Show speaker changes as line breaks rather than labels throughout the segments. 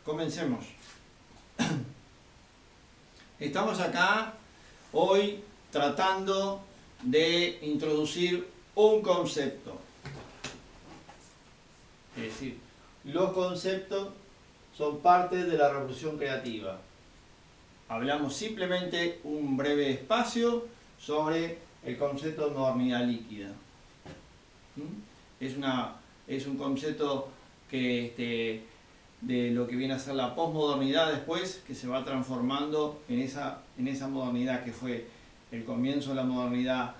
Comencemos. Estamos acá hoy tratando de introducir un concepto. Es decir, los conceptos son parte de la revolución creativa. Hablamos simplemente un breve espacio sobre el concepto de modernidad líquida. Es un concepto que de lo que viene a ser la posmodernidad después, que se va transformando en esa modernidad que fue el comienzo de la modernidad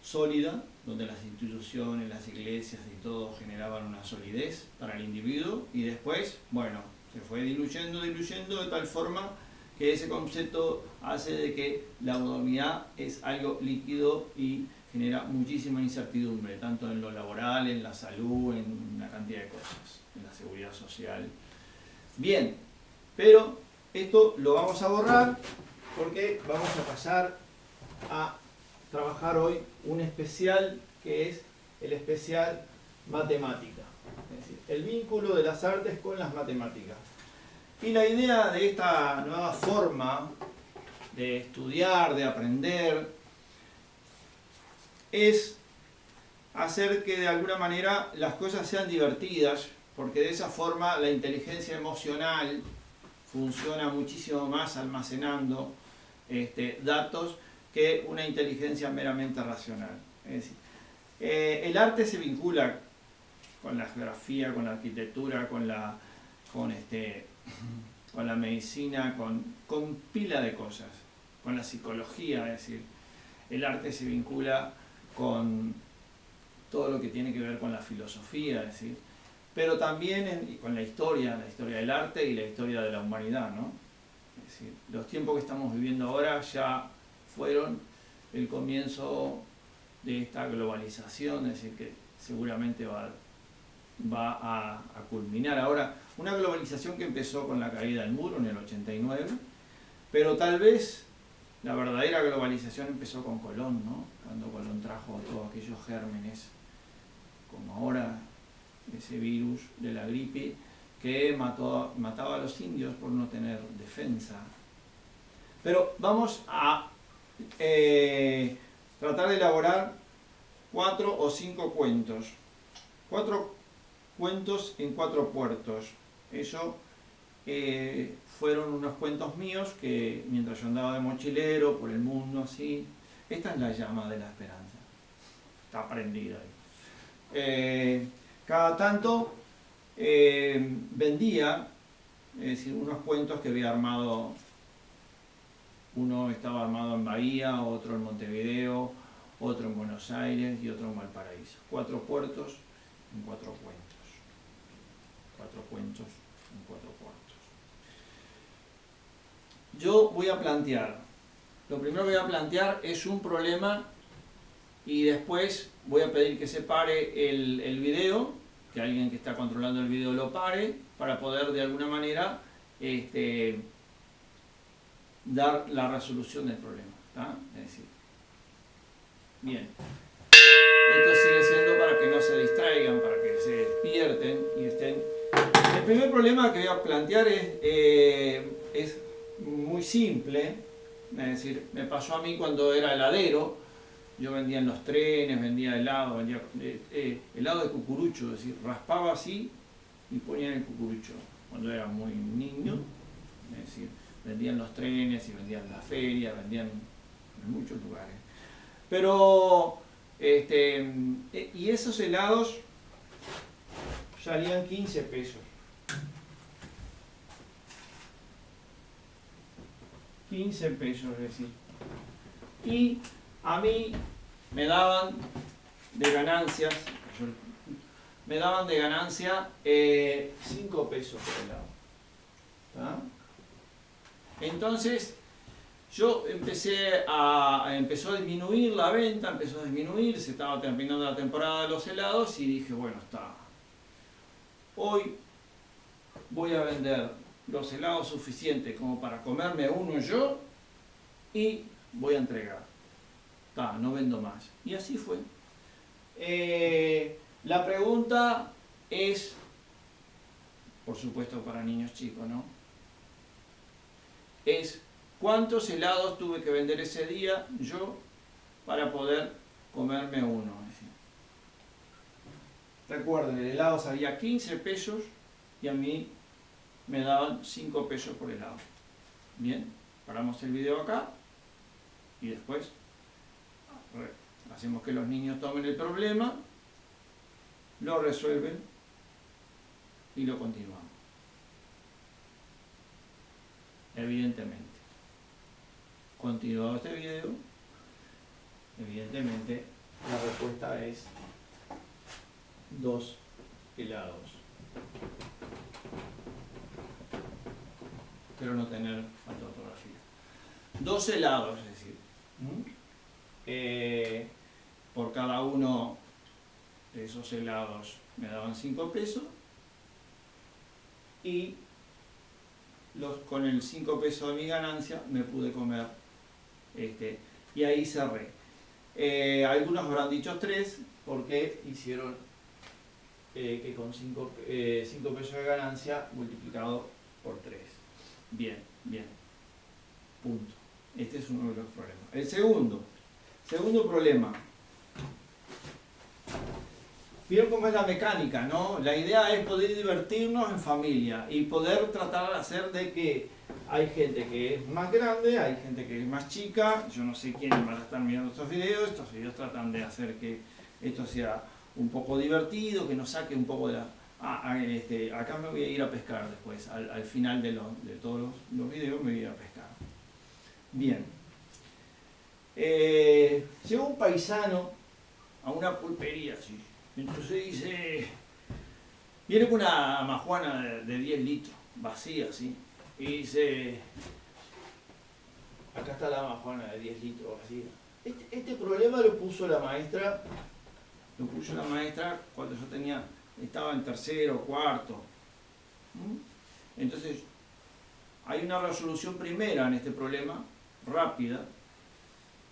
sólida, donde las instituciones, las iglesias y todo generaban una solidez para el individuo, y después, bueno, se fue diluyendo de tal forma que ese concepto hace de que la modernidad es algo líquido y genera muchísima incertidumbre, tanto en lo laboral, en la salud, en una cantidad de cosas, en la seguridad social. Bien, pero esto lo vamos a borrar porque vamos a pasar a trabajar hoy un especial que es el especial matemática, es decir, el vínculo de las artes con las matemáticas. Y la idea de esta nueva forma de estudiar, de aprender, es hacer que de alguna manera las cosas sean divertidas, porque de esa forma la inteligencia emocional funciona muchísimo más almacenando datos que una inteligencia meramente racional. Es decir, el arte se vincula con la geografía, con la arquitectura, con la medicina, con pila de cosas, con la psicología. Es decir, el arte se vincula con todo lo que tiene que ver con la filosofía, es decir, pero también con la historia del arte y la historia de la humanidad, ¿no? Es decir, los tiempos que estamos viviendo ahora ya fueron el comienzo de esta globalización, es decir, que seguramente va a culminar ahora. Una globalización que empezó con la caída del muro en el 89, pero tal vez la verdadera globalización empezó con Colón, ¿no? Cuando Colón trajo todos aquellos gérmenes, como ahora ese virus de la gripe que mataba a los indios por no tener defensa. Pero vamos a tratar de elaborar 4 o 5 cuentos. 4 cuentos en 4 puertos. Eso fueron unos cuentos míos que mientras yo andaba de mochilero por el mundo así. Esta es la llama de la esperanza. Está prendida ahí. Cada tanto vendía, es decir, unos cuentos que había armado. Uno estaba armado en Bahía, otro en Montevideo, otro en Buenos Aires y otro en Valparaíso. 4 puertos en 4 cuentos. 4 cuentos en 4 puertos. Yo voy a plantear, lo primero que voy a plantear es un problema y después voy a pedir que se pare el video, que alguien que está controlando el video lo pare, para poder de alguna manera dar la resolución del problema, ¿tá? Es decir, bien, esto sigue siendo para que no se distraigan, para que se despierten y estén. El primer problema que voy a plantear es muy simple, es decir, me pasó a mí cuando era heladero. Yo vendía en los trenes, vendía helado, vendía helado de cucurucho, es decir, raspaba así y ponía en el cucurucho cuando era muy niño, es decir, vendía en los trenes y vendía en las ferias, vendían en muchos lugares. Pero, y esos helados salían 15 pesos. 15 pesos, es decir. Y a mí me daban de ganancia 5 pesos por helado. ¿Tá? Entonces, empezó a disminuir la venta, empezó a disminuir, se estaba terminando la temporada de los helados y dije, bueno, está. Hoy voy a vender los helados suficientes como para comerme uno yo y voy a entregar. No vendo más. Y así fue. La pregunta es por supuesto para niños chicos, ¿no? Es cuántos helados tuve que vender ese día yo para poder comerme uno. Recuerden, el helado salía 15 pesos y a mí me daban 5 pesos por helado. Bien, paramos el video acá y después hacemos que los niños tomen el problema, lo resuelven y lo continuamos. Evidentemente, continuado este video, evidentemente la respuesta es 2 helados. Espero no tener falta de ortografía. 2 helados, es decir. Por cada uno de esos helados me daban 5 pesos. Y con el 5 pesos de mi ganancia me pude comer y ahí cerré. Algunos habrán dicho 3 porque hicieron que con 5 pesos de ganancia multiplicado por 3. Bien, bien. Punto. Este es uno de los problemas. El segundo problema. ¿Vieron cómo es la mecánica, no? La idea es poder divertirnos en familia y poder tratar de hacer de que hay gente que es más grande, hay gente que es más chica. Yo no sé quiénes van a estar mirando estos videos. Estos videos tratan de hacer que esto sea un poco divertido, que nos saque un poco de la... acá me voy a ir a pescar después, al final de todos los videos me voy a ir a pescar. Bien. Llegó un paisano a una pulpería, sí. Entonces dice, viene con una majuana de 10 litros, vacía, ¿sí? Y dice, acá está la majuana de 10 litros vacía. Este problema lo puso la maestra cuando yo estaba en tercero, cuarto. Entonces, hay una resolución primera en este problema, rápida,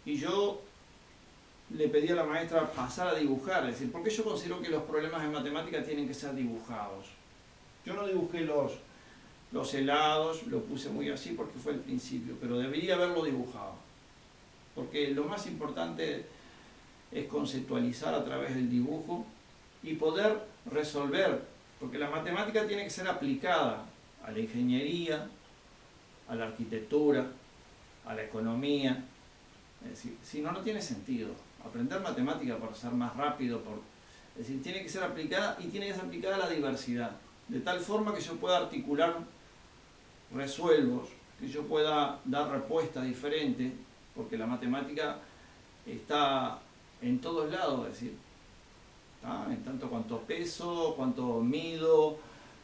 y yo le pedí a la maestra pasar a dibujar, es decir, porque yo considero que los problemas en matemáticas tienen que ser dibujados. Yo no dibujé los helados, lo puse muy así porque fue el principio, pero debería haberlo dibujado. Porque lo más importante es conceptualizar a través del dibujo y poder resolver, porque la matemática tiene que ser aplicada a la ingeniería, a la arquitectura, a la economía. Es decir, si no, no tiene sentido. Aprender matemática para ser más rápido, es decir, tiene que ser aplicada y tiene que ser aplicada a la diversidad, de tal forma que yo pueda articular resuelvos, que yo pueda dar respuestas diferentes, porque la matemática está en todos lados, es decir, ¿está? En tanto cuanto peso, cuanto mido,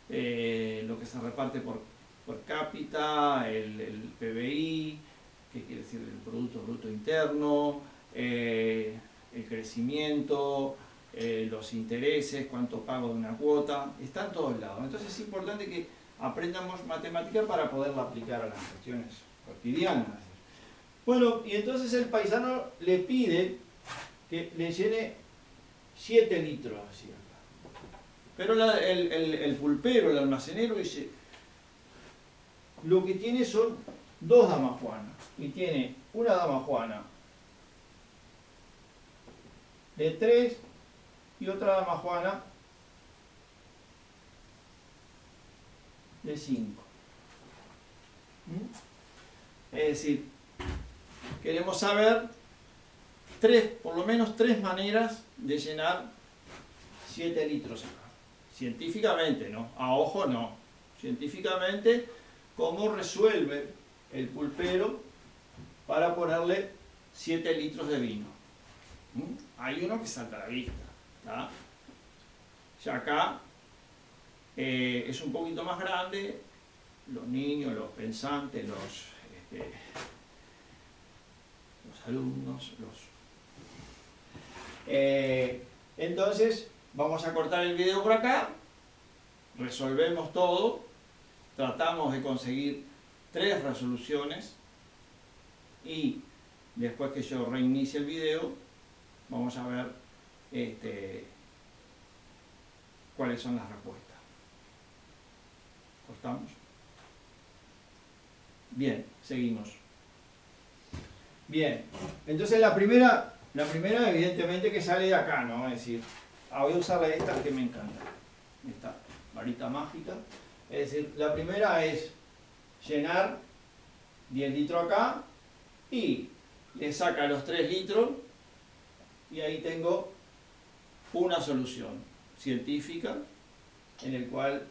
lo que se reparte por cápita, el PBI, que quiere decir el Producto Bruto Interno, el crecimiento, los intereses, cuánto pago de una cuota, está en todos lados. Entonces es importante que aprendamos matemática para poderla aplicar a las cuestiones cotidianas. Bueno, y entonces el paisano le pide que le llene 7 litros así acá. Pero el pulpero, el almacenero dice, lo que tiene son 2 damajuanas, y tiene una damajuana de 3 y otra damajuana de 5. Es decir, queremos saber por lo menos 3 maneras de llenar 7 litros acá. Científicamente, ¿no? A ojo no. Científicamente, cómo resuelve el pulpero para ponerle 7 litros de vino. Hay uno que salta a la vista, ¿tá? Ya acá es un poquito más grande, los niños, los pensantes, los alumnos, entonces vamos a cortar el video por acá, resolvemos todo, tratamos de conseguir 3 resoluciones y después que yo reinicie el video vamos a ver cuáles son las respuestas. ¿Estamos? Bien, seguimos. Bien, entonces la primera evidentemente que sale de acá, ¿no? Es decir, voy a usar esta que me encanta, esta varita mágica. Es decir, la primera es llenar 10 litros acá y le saca los 3 litros y ahí tengo una solución científica en el cual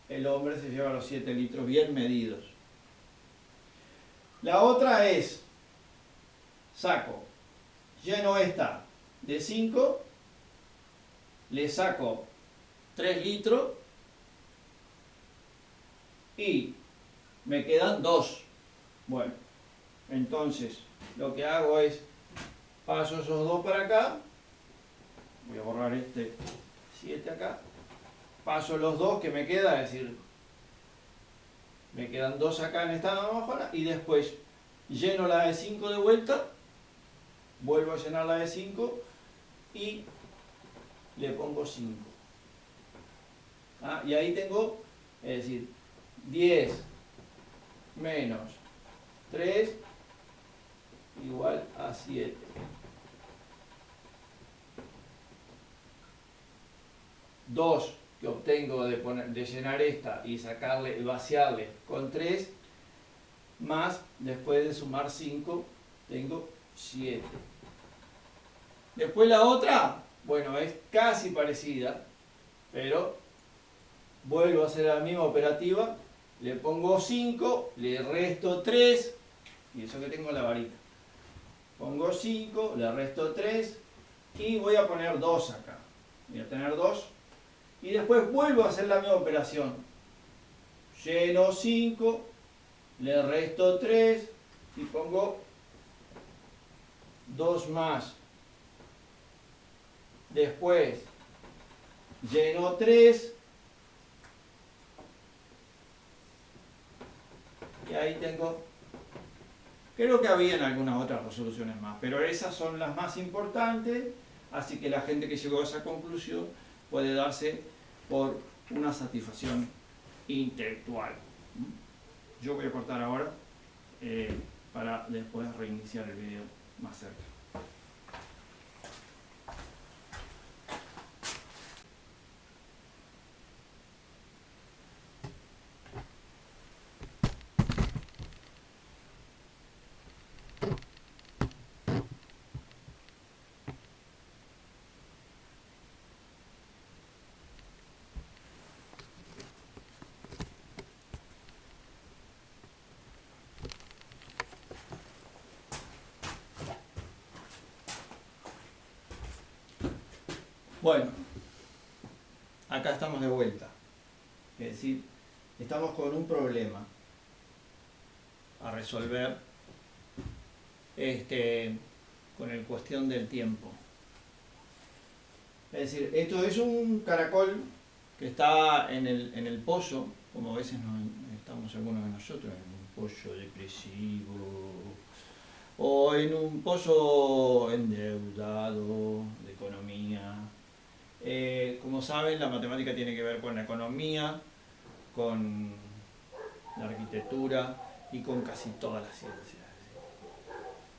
el hombre se lleva los 7 litros bien medidos. La otra es, lleno esta de 5, le saco 3 litros y me quedan 2. Bueno, entonces lo que hago es, paso esos 2 para acá, voy a borrar este 7 acá, paso los 2 que me queda, es decir, me quedan 2 acá en esta hoja y después lleno la de 5 de vuelta, vuelvo a llenar la de 5 y le pongo 5. Y ahí tengo, es decir, 10 menos 3 igual a 7. Dos que obtengo de llenar esta y vaciarle con 3, más después de sumar 5 tengo 7. Después la otra, bueno, es casi parecida, pero vuelvo a hacer la misma operativa, le pongo 5, le resto 3, y eso que tengo en la varita. Pongo 5, le resto 3 y voy a poner 2 acá. Voy a tener 2 y después vuelvo a hacer la misma operación. Lleno 5, le resto 3 y pongo 2 más. Después lleno 3 y ahí tengo, creo que habían algunas otras resoluciones más, pero esas son las más importantes, así que la gente que llegó a esa conclusión puede darse por una satisfacción intelectual. Yo voy a cortar ahora para después reiniciar el video más cerca. Bueno, acá estamos de vuelta. Es decir, estamos con un problema a resolver con la cuestión del tiempo. Es decir, esto es un caracol que está en el pozo, como a veces estamos algunos de nosotros, en un pozo depresivo, o en un pozo endeudado de economía. Como saben, la matemática tiene que ver con la economía, con la arquitectura y con casi todas las ciencias,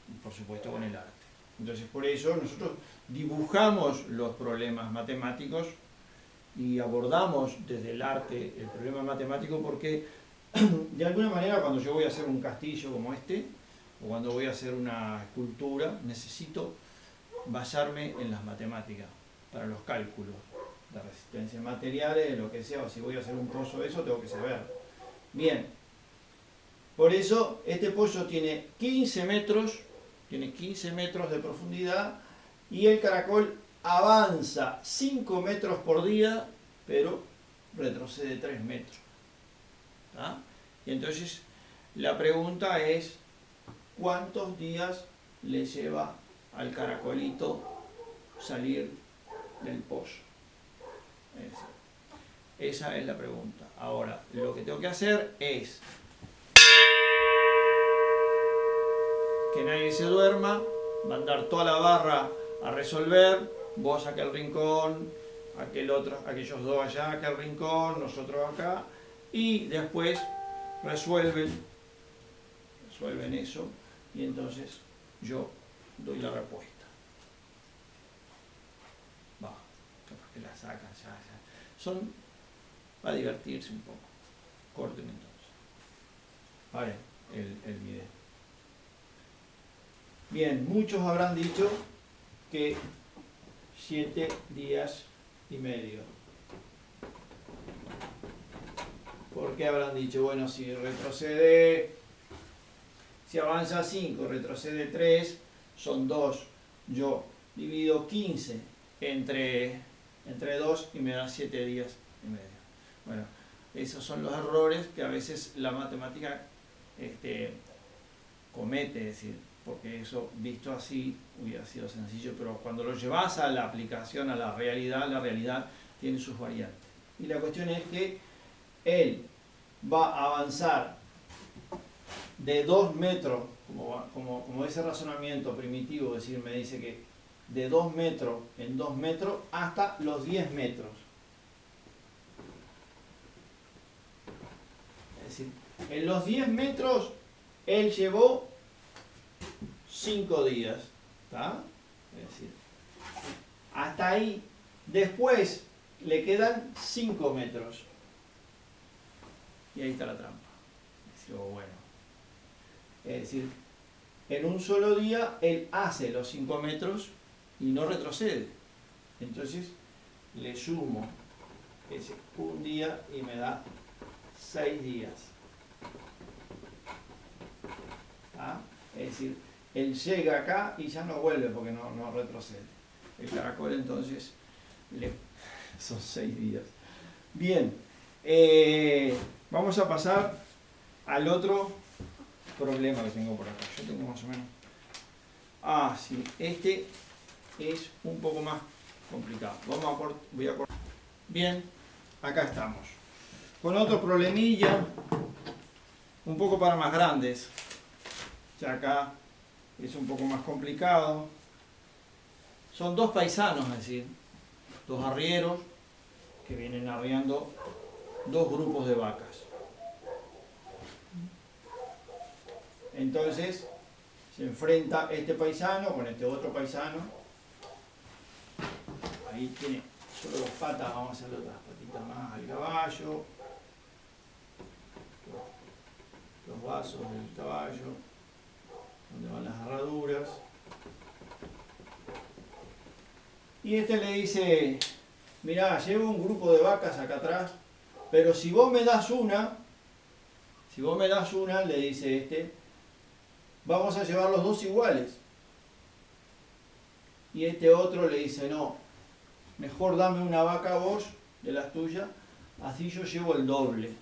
y por supuesto con el arte. Entonces, por eso nosotros dibujamos los problemas matemáticos y abordamos desde el arte el problema matemático, porque de alguna manera cuando yo voy a hacer un castillo como este, o cuando voy a hacer una escultura, necesito basarme en las matemáticas para los cálculos de resistencia en materiales, de lo que sea, o si voy a hacer un pozo de eso, tengo que saber. Bien, por eso este pozo tiene 15 metros de profundidad y el caracol avanza 5 metros por día, pero retrocede 3 metros. ¿Ah? Y entonces la pregunta es, ¿cuántos días le lleva al caracolito salir del pozo? Esa es la pregunta. Ahora, lo que tengo que hacer es que nadie se duerma, mandar toda la barra a resolver, vos a aquel rincón, aquellos dos allá, aquel rincón, nosotros acá, y después resuelven eso y entonces yo doy la respuesta. Va, capaz que la sacan ya. Son para divertirse un poco. Corten entonces. Vale, el video. Bien, muchos habrán dicho que 7 días y medio. ¿Por qué habrán dicho? Bueno, si avanza 5, retrocede 3, son 2. Yo divido 15 entre 2 y me da 7 días y medio. Bueno, esos son los errores que a veces la matemática comete, es decir, porque eso visto así hubiera sido sencillo, pero cuando lo llevas a la aplicación, a la realidad tiene sus variantes. Y la cuestión es que él va a avanzar de 2 metros, como ese razonamiento primitivo, es decir, me dice que de 2 metros en 2 metros hasta los 10 metros. Es decir, en los 10 metros él llevó 5 días, ¿está? Es decir, hasta ahí. Después le quedan 5 metros. Y ahí está la trampa. Es decir, bueno. Es decir, en un solo día él hace los 5 metros y no retrocede. Entonces le sumo ese un día y me da 6 días. ¿Ah? Es decir, él llega acá y ya no vuelve porque no retrocede. El caracol entonces son 6 días. Bien, vamos a pasar al otro problema que tengo por acá. Yo tengo más o menos... Ah, sí, este es un poco más complicado. Voy a cortar. Bien, acá estamos. Con otro problemilla, un poco para más grandes. Ya acá es un poco más complicado. Son 2 paisanos, es decir, 2 arrieros que vienen arriando 2 grupos de vacas. Entonces se enfrenta este paisano con este otro paisano. Ahí tiene solo 2 patas, vamos a hacerle otras patitas más al caballo. Los vasos del caballo, donde van las herraduras. Y este le dice, mirá, llevo un grupo de vacas acá atrás, pero si vos me das una, le dice este, vamos a llevar los 2 iguales. Y este otro le dice, no, mejor dame una vaca vos, de las tuyas, así yo llevo el doble.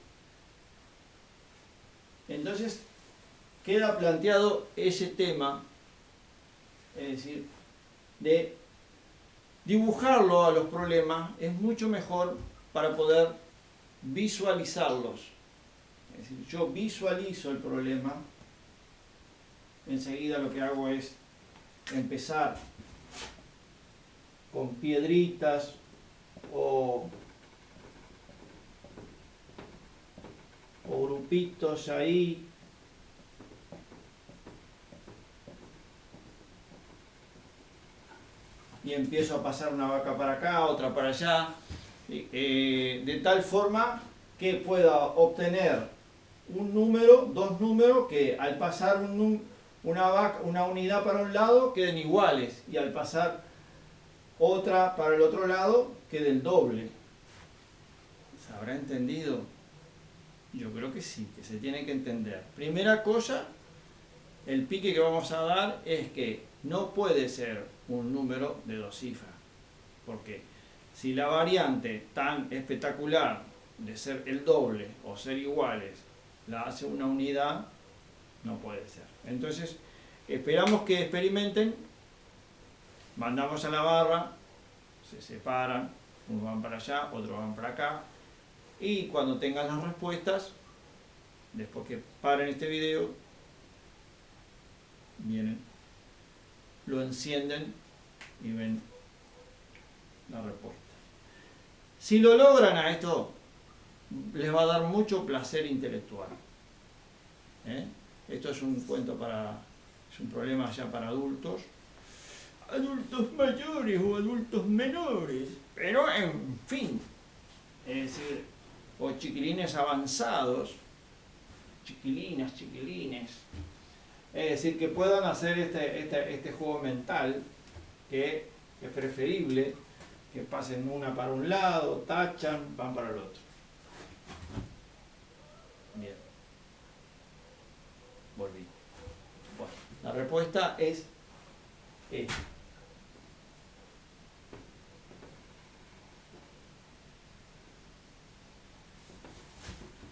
Entonces queda planteado ese tema, es decir, de dibujarlo a los problemas es mucho mejor para poder visualizarlos. Es decir, yo visualizo el problema, enseguida lo que hago es empezar con piedritas o grupitos ahí. Y empiezo a pasar una vaca para acá, otra para allá, de tal forma que pueda obtener un número, 2 números que al pasar una unidad para un lado queden iguales y al pasar otra para el otro lado quede el doble. ¿Se habrá entendido? Yo creo que sí, que se tiene que entender. Primera cosa, el pique que vamos a dar es que no puede ser un número de 2 cifras. Porque si la variante tan espectacular de ser el doble o ser iguales la hace una unidad, no puede ser. Entonces, esperamos que experimenten, mandamos a la barra, se separan, unos van para allá, otros van para acá, y cuando tengan las respuestas, después que paren este video, vienen, lo encienden y ven la respuesta. Si lo logran a esto, les va a dar mucho placer intelectual. Esto es un cuento es un problema ya para adultos mayores o adultos menores, pero en fin, es decir, o chiquilines avanzados, chiquilines, es decir, que puedan hacer este juego mental, que es preferible que pasen una para un lado, tachan, van para el otro. Bien. Volví. Bueno, la respuesta es esta.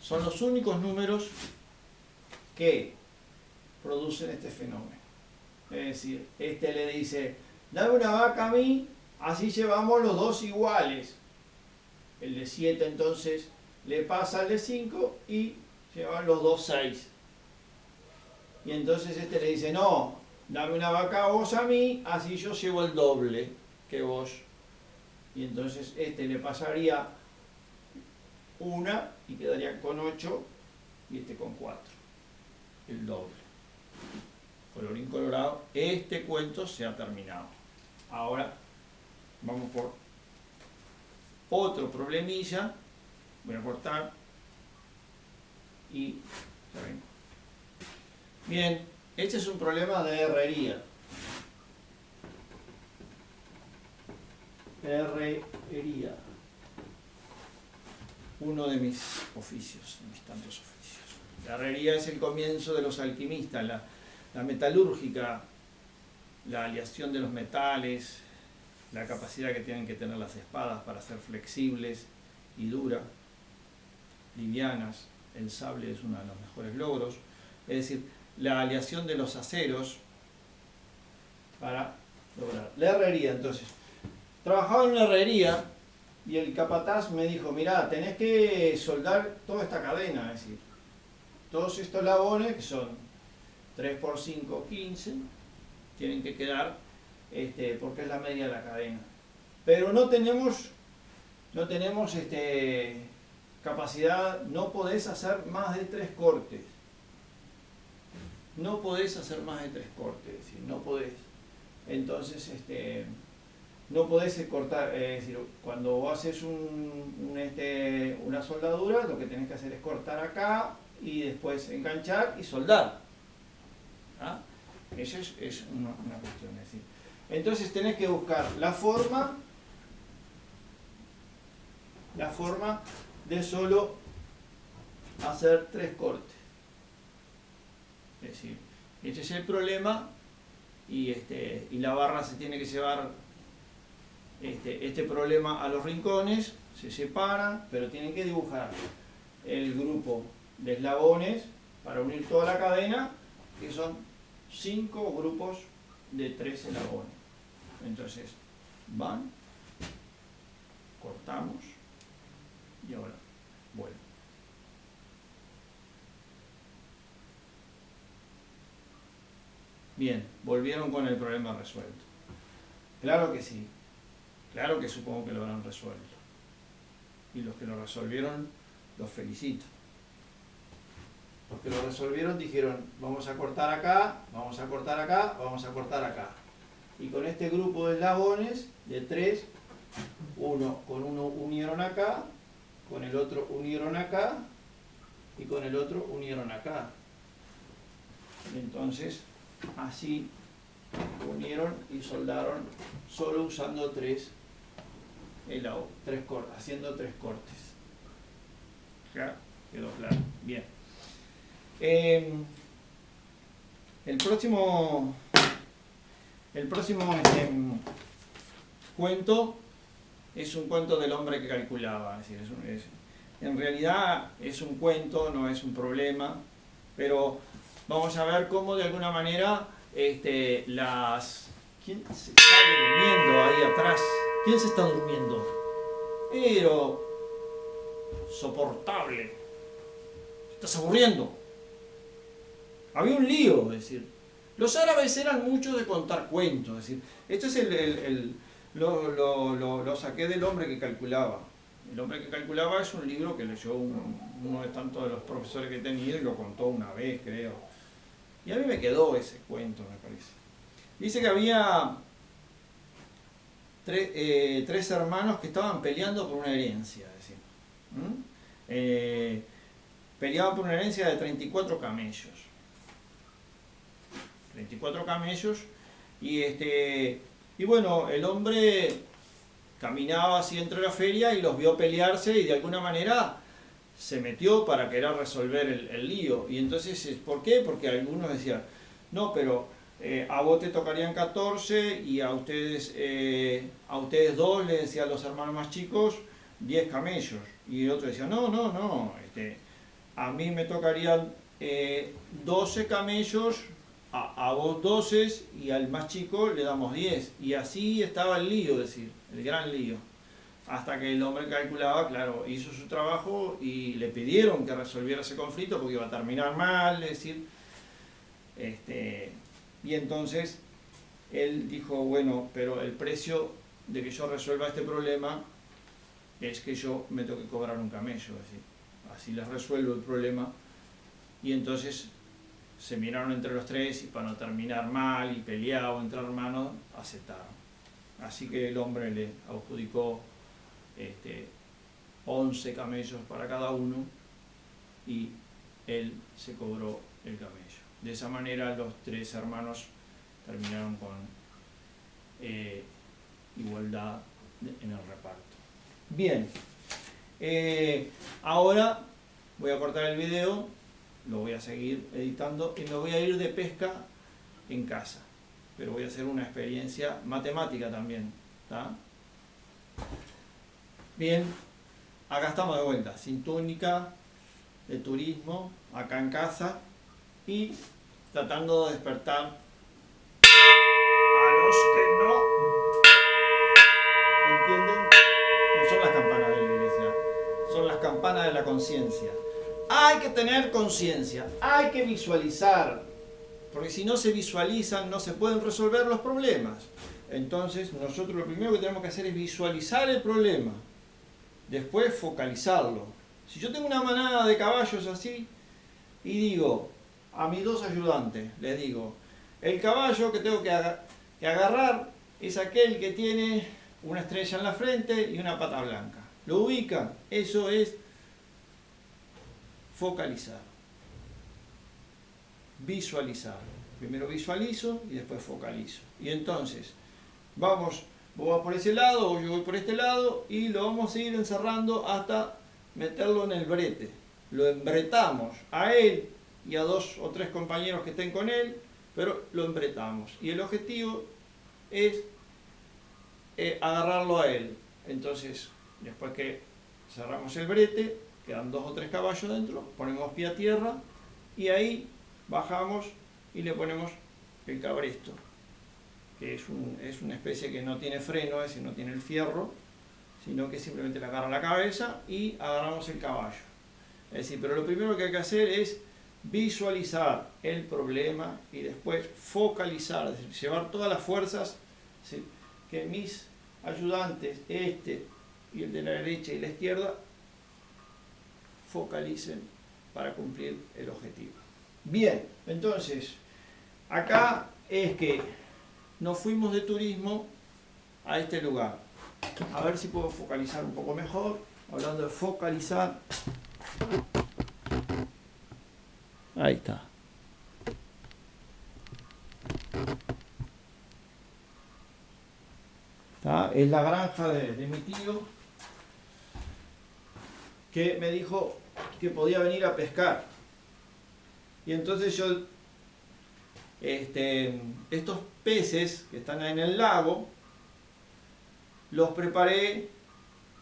Son los únicos números que producen este fenómeno. Es decir, este le dice, dame una vaca a mí, así llevamos los dos iguales. El de 7 entonces le pasa al de 5 y llevan los dos 6. Y entonces este le dice, no, dame una vaca a vos a mí, así yo llevo el doble que vos. Y entonces este le pasaría una y quedaría con 8 y este con 4. El doble. Colorín colorado, este cuento se ha terminado. Ahora vamos por otro problemilla. Voy a cortar y ya vengo. Bien, este es un problema de herrería. Herrería. Uno de mis oficios, de mis tantos oficios. La herrería es el comienzo de los alquimistas, la metalúrgica, la aleación de los metales, la capacidad que tienen que tener las espadas para ser flexibles y duras, livianas. El sable es uno de los mejores logros. Es decir, la aleación de los aceros para lograr. La herrería, entonces. Trabajaba en una herrería y el capataz me dijo, mirá, tenés que soldar toda esta cadena, es decir, todos estos labones, que son 3 por 5, 15, tienen que quedar, porque es la media de la cadena. Pero no tenemos capacidad, no podés hacer más de 3 cortes. No podés hacer más de 3 cortes, es decir, no podés. Entonces, no podés cortar, es decir, cuando vos haces una soldadura, lo que tenés que hacer es cortar acá y después enganchar y soldar. ¿Ah? Eso es una cuestión. Es decir, entonces tenés que buscar la forma de solo hacer 3 cortes. Es decir, este es el problema y la barra se tiene que llevar este problema a los rincones, se separan, pero tienen que dibujar el grupo de eslabones para unir toda la cadena, que son 5 grupos de 3 eslabones. Entonces, van, cortamos y ahora vuelven. Bien, volvieron con el problema resuelto. Claro que sí. Claro que supongo que lo habrán resuelto. Y los que lo resolvieron, los felicito. Los que lo resolvieron dijeron, vamos a cortar acá, vamos a cortar acá, vamos a cortar acá. Y con este grupo de eslabones, de 3, con uno unieron acá, con el otro unieron acá, y con el otro unieron acá. Entonces, así unieron y soldaron solo usando 3 cortes, haciendo 3 cortes. ¿Ya? Quedó claro. Bien. El próximo cuento es un cuento del hombre que calculaba. Es decir, en realidad es un cuento, no es un problema, pero vamos a ver cómo de alguna manera ¿quién se está durmiendo ahí atrás? ¿Quién se está durmiendo? Pero soportable. ¿Estás aburriendo? Había un lío, es decir, los árabes eran muchos de contar cuentos, es decir, esto es lo saqué del hombre que calculaba, El hombre que calculaba es un libro que leyó uno de tantos de los profesores que he tenido y lo contó una vez, creo. Y a mí me quedó ese cuento, me parece. Dice que había tres hermanos que estaban peleando por una herencia, decimos. Peleaban por una herencia de 34 camellos. 34 camellos y bueno, el hombre caminaba así entre la feria y los vio pelearse y de alguna manera se metió para querer resolver el lío. Y entonces, ¿por qué? Porque algunos decían, no, pero a vos te tocarían 14 y a ustedes dos, le decían los hermanos más chicos, 10 camellos. Y el otro decía, no, a mí me tocarían 12 camellos, a vos 12 y al más chico le damos 10. Y así estaba el lío, es decir, el gran lío. Hasta que el hombre calculaba, claro, hizo su trabajo y le pidieron que resolviera ese conflicto porque iba a terminar mal, es decir, y entonces él dijo, bueno, pero el precio de que yo resuelva este problema es que yo me tengo que cobrar un camello, es decir, así les resuelvo el problema. Y entonces se miraron entre los tres y para no terminar mal y peleado entre hermanos, aceptaron. Así que el hombre le adjudicó 11 camellos para cada uno y él se cobró el camello. De esa manera los tres hermanos terminaron con igualdad en el reparto. Bien, ahora voy a cortar el video, lo voy a seguir editando y me voy a ir de pesca en casa, pero voy a hacer una experiencia matemática también, ¿tá? Bien, acá estamos de vuelta, sin túnica, de turismo, acá en casa y tratando de despertar a los que no entienden. No son las campanas de la iglesia, son las campanas de la conciencia. Hay que tener conciencia, hay que visualizar, porque si no se visualizan no se pueden resolver los problemas. Entonces nosotros lo primero que tenemos que hacer es visualizar el problema, después focalizarlo. Si yo tengo una manada de caballos así y digo a mis dos ayudantes, les digo, el caballo que tengo que agarrar es aquel que tiene una estrella en la frente y una pata blanca. ¿Lo ubican? Eso es focalizar. Visualizar. Primero visualizo y después focalizo. Y entonces, vos vas por ese lado o yo voy por este lado y lo vamos a ir encerrando hasta meterlo en el brete. Lo embretamos a él y a 2 o 3 compañeros que estén con él, pero lo embretamos. Y el objetivo es agarrarlo a él. Entonces, después que cerramos el brete, quedan 2 o 3 caballos dentro, ponemos pie a tierra y ahí bajamos y le ponemos el cabresto, que es una especie que no tiene freno, es decir, no tiene el fierro, sino que simplemente le agarra la cabeza y agarramos el caballo. Es decir, pero lo primero que hay que hacer es visualizar el problema y después focalizar, es decir, llevar todas las fuerzas, es decir, que mis ayudantes, y el de la derecha y la izquierda, focalicen para cumplir el objetivo. Bien, entonces, acá es que nos fuimos de turismo a este lugar. A ver si puedo focalizar un poco mejor. Hablando de focalizar. Ahí está. Es la granja de mi tío, que me dijo que podía venir a pescar. Y entonces yo, estos peces que están en el lago, los preparé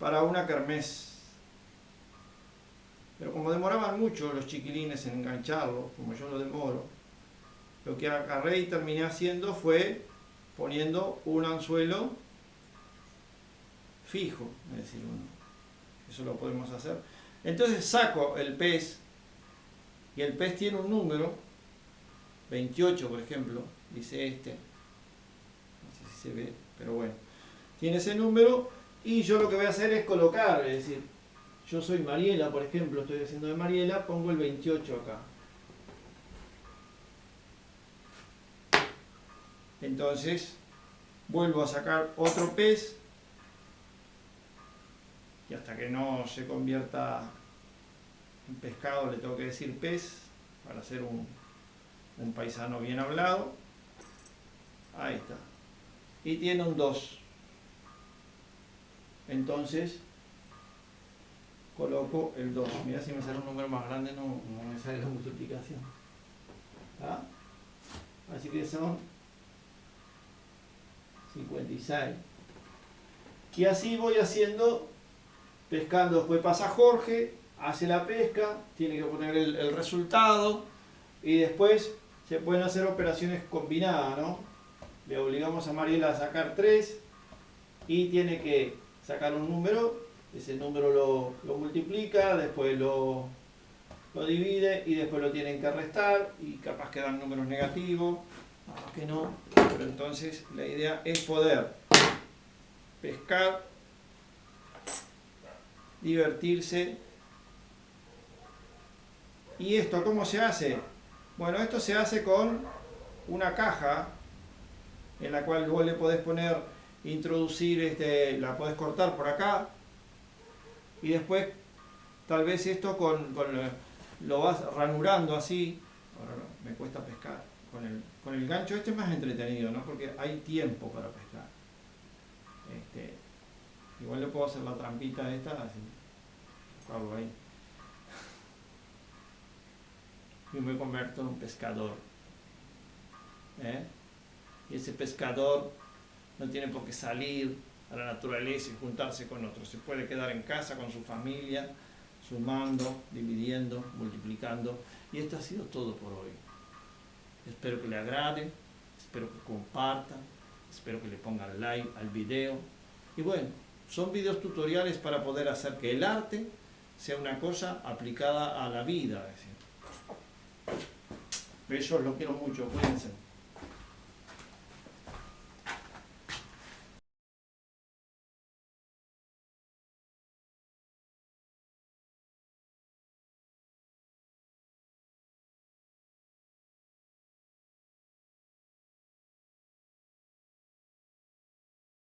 para una kermés. Pero como demoraban mucho los chiquilines en engancharlos, como yo lo demoro, lo que agarré y terminé haciendo fue poniendo un anzuelo fijo, es decir, eso lo podemos hacer. Entonces saco el pez y el pez tiene un número, 28 por ejemplo, dice no sé si se ve, pero bueno, tiene ese número Y yo lo que voy a hacer es colocar, es decir, yo soy Mariela, por ejemplo, estoy haciendo de Mariela, pongo el 28 acá. Entonces, vuelvo a sacar otro pez, y hasta que no se convierta en pescado le tengo que decir pez, para ser un paisano bien hablado. Ahí está. Y tiene un 2. Entonces, coloco el 2. Mira, si me sale un número más grande no me sale la multiplicación. ¿Ah? Así que son 56. Y así voy haciendo, pescando. Después pasa Jorge, hace la pesca, tiene que poner el resultado, y después se pueden hacer operaciones combinadas, ¿no? Le obligamos a Mariela a sacar 3 y tiene que sacar un número, ese número lo multiplica, después lo divide y después lo tienen que restar y capaz que dan números negativos, capaz que no, pero entonces la idea es poder pescar, divertirse. ¿Y esto cómo se hace? Bueno, esto se hace con una caja en la cual vos le podés poner, introducir, la podés cortar por acá, y después tal vez esto lo vas ranurando así. Ahora no, me cuesta pescar. Con el gancho este es más entretenido, ¿no? Porque hay tiempo para pescar. Igual le puedo hacer la trampita esta, así, hago ahí. Y me convierto en un pescador. Y ese pescador no tiene por qué salir a la naturaleza y juntarse con otros. Se puede quedar en casa con su familia, sumando, dividiendo, multiplicando. Y esto ha sido todo por hoy. Espero que le agrade, espero que compartan, espero que le pongan like al video. Y bueno, son videos tutoriales para poder hacer que el arte sea una cosa aplicada a la vida. Es decir, besos, los quiero mucho, cuídense.